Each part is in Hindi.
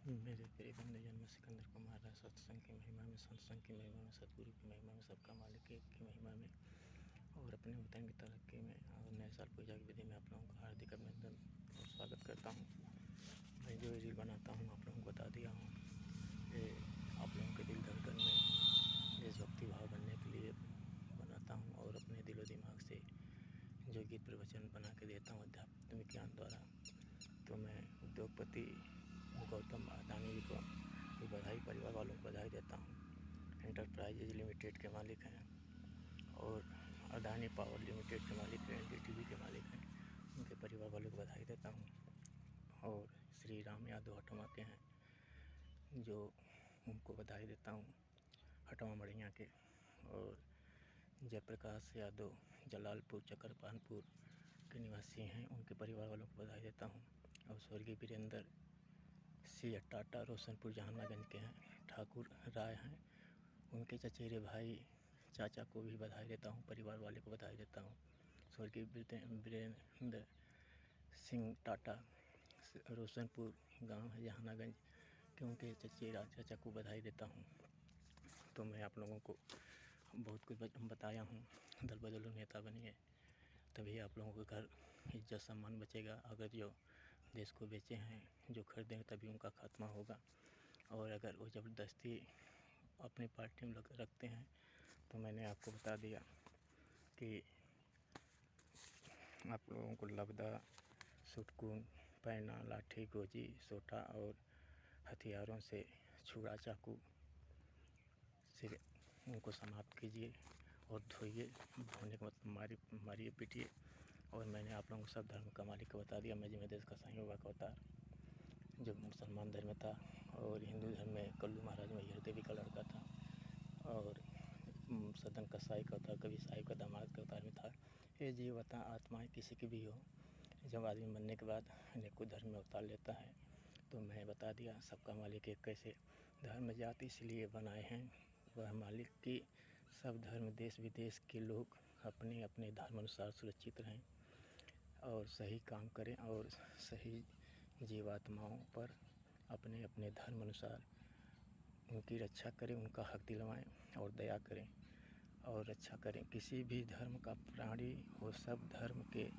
मेरे प्रिय बंधुजन, मैं सिकंदर कुमार है। सत्संग की महिमा में, सत्संग की महिमा में, सतगुरु की महिमा में, सबका मालिक एक की महिमा में और अपने वतन की तरक्की में और नए साल पूजा की विधि में आप लोगों का हार्दिक अभिनंदन और स्वागत करता हूँ। मैं जो रील बनाता हूँ आप लोगों को बता दिया हूँ, ये आप लोगों के दिल धड़कन में देशभक्ति भाव बनने के लिए बनाता हूँ और अपने दिलो दिमाग से जो गीत प्रवचन बना के देता हूँ आध्यात्मिक ज्ञान द्वारा। तो मैं उद्योगपति गौतम अडानी जी को भी बधाई, परिवार वालों को बधाई देता हूँ। एंटरप्राइजेज लिमिटेड के मालिक हैं और अडानी पावर लिमिटेड के मालिक हैं, एनडीटीवी के मालिक हैं, उनके परिवार वालों को बधाई देता हूँ। और श्री राम यादव हटवा के हैं जो उनको बधाई देता हूँ, हटवा मड़िया के। और जयप्रकाश यादव जलालपुर चकरपानपुर के निवासी हैं, उनके परिवार वालों को बधाई देता हूँ। और स्वर्गीय वीरेंद्र सी टाटा रोशनपुर जहानागंज के हैं, ठाकुर राय हैं, उनके चचेरे भाई चाचा को भी बधाई देता हूँ, परिवार वाले को बधाई देता हूँ। स्वर्गीय वीरेंद्र सिंह टाटा रोशनपुर गांव है जहानागंज के, उनके चचेरा चाचा को बधाई देता हूँ। तो मैं आप लोगों को बहुत कुछ बताया हूँ। दल बदलो नेता बनिए, तभी आप लोगों के घर इज्जत सम्मान बचेगा। अगर जो देश को बेचे हैं, जो खरीदेंगे तभी उनका खात्मा होगा। और अगर वो ज़बरदस्ती अपनी पार्टी में रखते हैं तो मैंने आपको बता दिया कि आप लोगों को लबदा, सुटकून, पैना, लाठी, गोजी, सोटा और हथियारों से, छुरा चाकू से उनको समाप्त कीजिए और धोइए। धोने के मतलब मारिए पीटिए। और मैंने आप लोगों को सब धर्म का मालिक को बता दिया। मैं जिम्मे देश का संयोग का अवतार, जो मुसलमान धर्म था और हिंदू धर्म में कल्लू महाराज मैहर देवी का लड़का था और सदन कसाई का था, कभी साहिब का दामाद का अवतार में था। ये जीवता आत्माएँ किसी की भी हो, जब आदमी मरने के बाद अनेकों धर्म में अवतार लेता है। तो मैं बता दिया सबका मालिक एक कैसे धर्म जाति इसलिए बनाए हैं, वह मालिक की सब धर्म देश विदेश के लोग अपने अपने धर्म अनुसार सुरक्षित रहें और सही काम करें और सही जीवात्माओं पर अपने अपने धर्म अनुसार उनकी रक्षा करें, उनका हक दिलवाएं और दया करें और रक्षा करें। किसी भी धर्म का प्राणी हो, सब धर्म के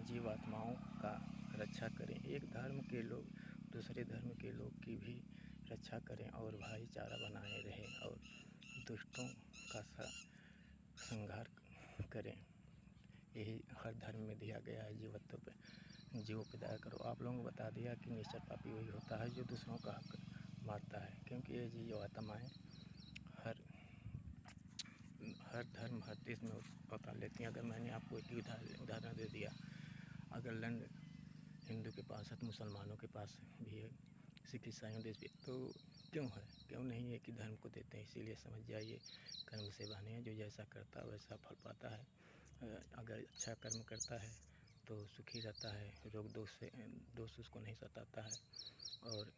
जीवात्माओं का रक्षा करें। एक धर्म के लोग दूसरे धर्म के लोग की भी रक्षा करें और भाईचारा बनाए रहें और दुष्टों का संहार करें। यही हर धर्म में दिया गया है। जीवत्व पे जीवों पे दया करो। आप लोगों को बता दिया कि नेचर पापी वही होता है जो दूसरों का हक मारता है, क्योंकि ये जीव आत्माएँ हर धर्म हर देश में अवतार लेती हैं। अगर मैंने आपको एक उदाहरण दे दिया, अगर लैंड हिंदू के पास है तो मुसलमानों के पास भी है, सिख ईसाइयों देश भी, तो क्यों है, क्यों नहीं है कि धर्म को देते हैं। इसीलिए समझ जाइए कर्म से बने हैं, जो जैसा करता है वैसा फल पाता है। अगर अच्छा कर्म करता है तो सुखी रहता है, रोग दोष उसको नहीं सताता है और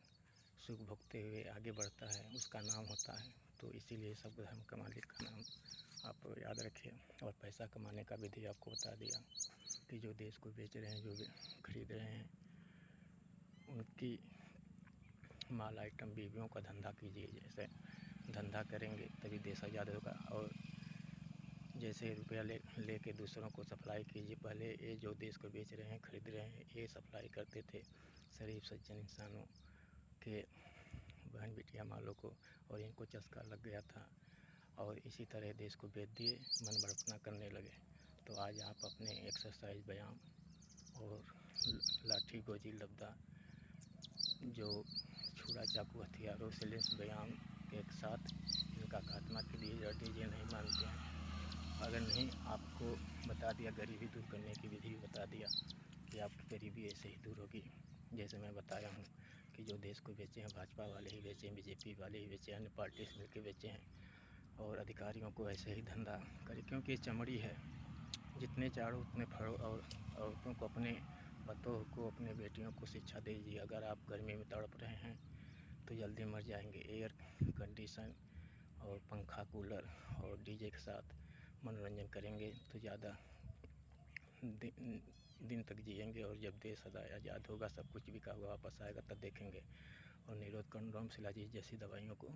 सुख भोगते हुए आगे बढ़ता है, उसका नाम होता है। तो इसीलिए सब धर्म का मालिक का नाम आप याद रखिए। और पैसा कमाने का विधि आपको बता दिया कि जो देश को बेच रहे हैं, जो खरीद रहे हैं, उनकी माल आइटम बीवियों का धंधा कीजिए। जैसे धंधा करेंगे तभी देश आज़ाद होगा। और जैसे रुपया ले के दूसरों को सप्लाई कीजिए। पहले ये जो देश को बेच रहे हैं, खरीद रहे हैं, ये सप्लाई करते थे शरीफ सज्जन इंसानों के बहन बिटिया मालों को, और इनको चस्का लग गया था और इसी तरह देश को बेच दिए, मन बड़पना करने लगे। तो आज आप अपने एक्सरसाइज, व्यायाम और लाठी, गोजी, लबदा, जो छुरा चाकू, हथियारों से लैस व्यायाम के एक साथ इनका खात्मा के लिए लड़ दीजिए। नहीं मानते हैं, अगर नहीं आपको बता दिया, गरीबी दूर करने की विधि भी बता दिया कि आपकी गरीबी ऐसे ही दूर होगी। जैसे मैं बताया हूँ कि जो देश को बेचे हैं भाजपा वाले ही बेचे हैं, बीजेपी वाले ही बेचे हैं, अन्य पार्टी से मिलकर बेचे हैं। और अधिकारियों को ऐसे ही धंधा करें, क्योंकि ये चमड़ी है, जितने चाड़ो उतने फड़ो। और औरतों को, अपने पतों को, अपने बेटियों को शिक्षा दीजिए। अगर आप गर्मी में तड़प रहे हैं तो जल्दी मर जाएंगे। एयर कंडीशन और पंखा, कूलर और डीजे के साथ मनोरंजन करेंगे तो ज़्यादा दिन तक जिएंगे। और जब देश आज़ाद होगा, सब कुछ बिका हुआ वापस आएगा, तब देखेंगे। और निरोध कंडोम शिलाजीत जैसी दवाइयों को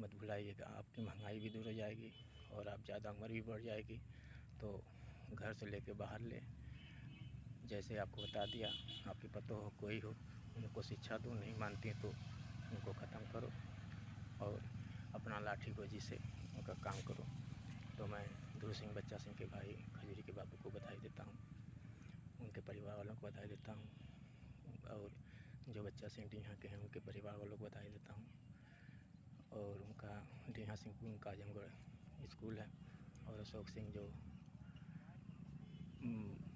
मत भुलाइएगा। आपकी महंगाई भी दूर हो जाएगी और आप ज़्यादा उम्र भी बढ़ जाएगी। तो घर से लेके बाहर ले, जैसे आपको बता दिया, आपकी पतोह हो कोई हो, उनको शिक्षा दो, नहीं मानती तो उनको ख़त्म करो और अपना लाठी गोजी से उनका काम करो। तो मैं ध्रुव सिंह बच्चा सिंह के भाई खजूरी के बाबू को बधाई देता हूँ, उनके परिवार वालों को बधाई देता हूँ, और जो बच्चा सिंह डीहा के हैं उनके परिवार वालों को बधाई देता हूँ। और उनका डीहा सिंह उनका आजमगढ़ स्कूल है, और अशोक सिंह जो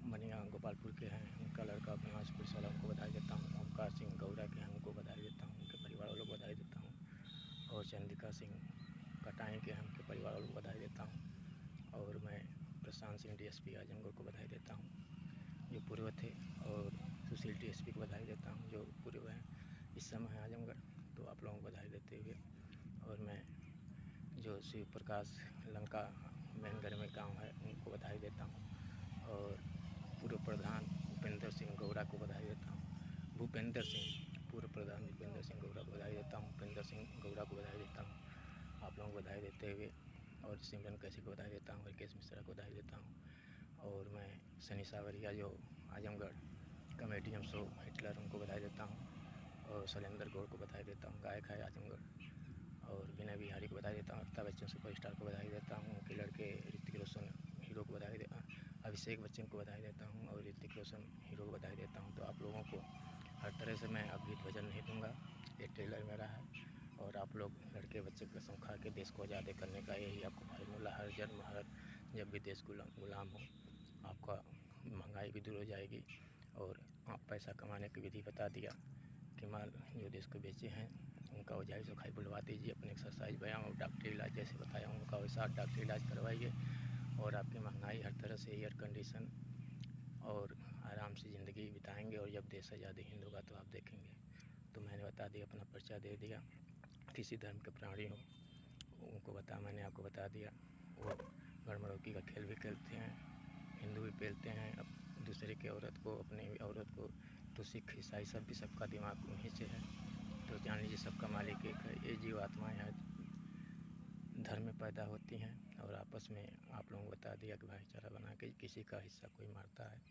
मनिया गोपालपुर के हैं उनका लड़का अपना पुलिस वाला, उनको बधाई देता हूँ। ओमकार सिंह गौरा के हैं उनको बधाई देता हूँ, उनके परिवार वालों को बधाई देता हूँ। और चंद्रिका सिंह कटाई के हैं उनके परिवार वालों को बधाई देता हूँ। और मैं प्रशांत सिंह डीएसपी आजमगढ़ को बधाई देता हूँ जो पूर्व थे, और सुशील डीएसपी को बधाई देता हूँ जो पूर्व हैं इस समय है आजमगढ़। तो आप लोगों को बधाई देते हुए, और मैं जो शिव प्रकाश लंका मैनगढ़ में गाँव है उनको बधाई देता हूँ, और पूर्व प्रधान भूपेंद्र सिंह गौरा को बधाई देता हूँ। भूपेंद्र सिंह पूर्व प्रधान भूपेंद्र सिंह गौरा को बधाई देता हूँ, भूपेंद्र सिंह गौरा को बधाई देता हूँ आप लोगों को बधाई देते हुए। और सिमरन कैसी को बधाई देता हूँ, राकेश मिश्रा को बधाई देता हूँ। और मैं सनी सावरिया जो आजमगढ़ कॉमेडियन शो हिटलर उनको बधाई देता हूँ, और शैलेंद्र गौड़ को बधाई देता हूँ, गायक है आजमगढ़। और विनय बिहारी को बधाई देता हूँ, अमिताभ बच्चन सुपरस्टार को बधाई देता हूँ, उनके लड़के ऋतिक रोशन हीरो को बधाई देता हूँ, अभिषेक बच्चन को बधाई देता हूँ, और ऋतिक रोशन हीरो को बधाई देता हूँ। तो आप लोगों को हर तरह से मैं अब गीत भजन नहीं दूँगा, ये ट्रेलर मेरा है। और आप लोग लड़के बच्चे कसम खा के देश को आज़ाद करने का यही आपको फार्मूला, हर जन्म हर जब भी देश गुलाम हो, आपका महंगाई भी दूर हो जाएगी। और आप पैसा कमाने की विधि बता दिया कि माल जो देश को बेचे हैं उनका ओझाई से खाई बुलवा दीजिए, अपने एक्सरसाइज व्यायाम और डॉक्टरी इलाज जैसे बताया उनका वैसा डॉक्टरी इलाज करवाइए, और आपकी महंगाई हर तरह से एयर कंडीशन और आराम से ज़िंदगी बिताएंगे। और जब देश आज़ादी हिंद होगा तो आप देखेंगे। तो मैंने बता दिया, अपना परिचय दे दिया। किसी धर्म के प्राणी हो उनको मैंने आपको बता दिया। वो गड़मड़ौकी का खेल भी खेलते हैं, हिंदू भी पेलते हैं अब दूसरे की औरत को, अपनी औरत को। तो सिख ईसाई सब भी, सबका दिमाग उन्हीं से है। तो जान लीजिए सबका मालिक एक है। ये जीव आत्माएँ हैं धर्म में पैदा होती हैं, और आपस में आप लोगों को बता दिया कि भाईचारा बना के किसी का हिस्सा कोई मारता है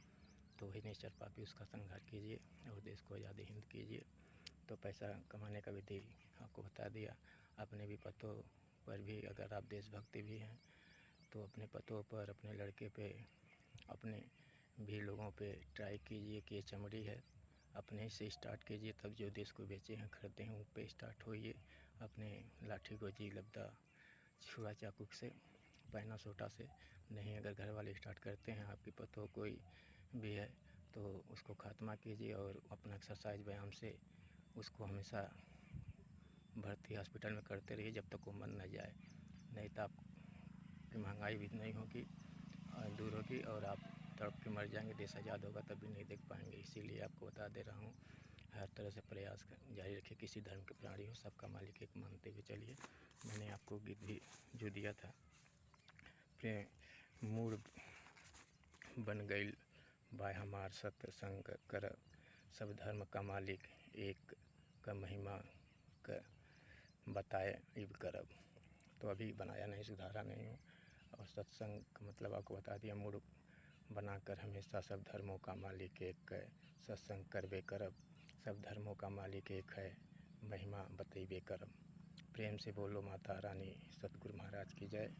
तो वही नहीं चल पाती, उसका संघर्ष कीजिए और देश को आज़ादी हिंद कीजिए। तो पैसा कमाने का विधि आपको बता दिया। अपने भी पतों पर भी अगर आप देशभक्ति भी हैं तो अपने पतों पर, अपने लड़के पे, अपने भी लोगों पे ट्राई कीजिए कि ये चमड़ी है, अपने से स्टार्ट कीजिए। तब जो देश को बेचे हैं खरीदे हैं उन पे स्टार्ट होइए। अपने लाठी गोजी लब्दा छुरा चाकू से, पैना सोटा से नहीं। अगर घर वाले स्टार्ट करते हैं, आपकी पतों कोई भी है तो उसको खात्मा कीजिए, और अपना एक्सरसाइज व्यायाम से उसको हमेशा भर्ती हॉस्पिटल में करते रहिए जब तक वो मर न जाए। नहीं तो आपकी महंगाई भी नहीं होगी और दूर होगी, और आप तड़प के मर जाएंगे। देश आज़ाद होगा तब भी नहीं देख पाएंगे। इसीलिए आपको बता दे रहा हूँ, हर तरह से प्रयास जारी रखिए। किसी धर्म के प्राणी हो, सबका मालिक एक मानते हुए चलिए। मैंने आपको गीत भी जो दिया था, प्रेम मूड बन गईल बाय हमार सत्संग कर, सब धर्म का मालिक एक का महिमा का बताए इब करब। तो अभी बनाया नहीं, सुधारा नहीं हूँ। और सत्संग का मतलब आपको बता दिया, मूड बनाकर हमेशा सब धर्मों का मालिक एक है, सत्संग करबे करब। सब धर्मों का मालिक एक है, महिमा बतैबे करब। प्रेम से बोलो माता रानी सतगुरु महाराज की जय,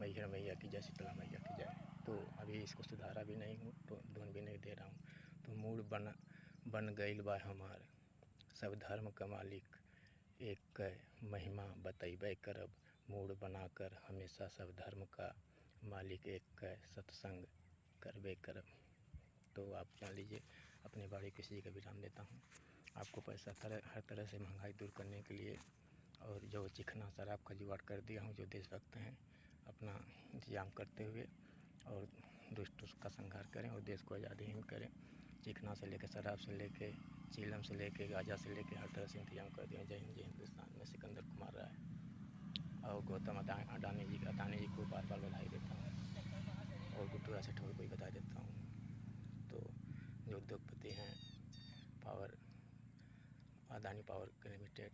मैहर मैया की जय, शीतला मैया की जय। तो अभी इसको सुधारा भी नहीं हूँ, तो धुन भी नहीं दे रहा हूँ। तो मूड बन गईल बा हमार, सब धर्म का मालिक एक है, महिमा बतैबे करब। मूड बनाकर हमेशा सब धर्म का मालिक एक है, सत्संग करबे करब। तो आप जान लीजिए, अपनी बाड़ी किसी का विराम देता हूँ। आपको पैसा हर तरह से महंगाई दूर करने के लिए, और जो चिकना शराब का जुगाड़ कर दिया हूँ, जो देशभक्त हैं अपना इंतजाम करते हुए और दुष्ट का संहार करें और देश को आज़ादी हिंद करें। चिकना से लेकर शराब से लेकर चीलम से लेकर गांजा से लेकर हर तरह से इंतजाम कर दिया। जय हिंद, जय हिंदुस्तान। में सिकंदर कुमार राय और गौतम अडानी जी को बार बार बधाई देता हूँ, और गुड्डू राठौर को भी बधाई देता हूँ। तो जो उद्योगपति हैं, पावर अदानी पावर लिमिटेड।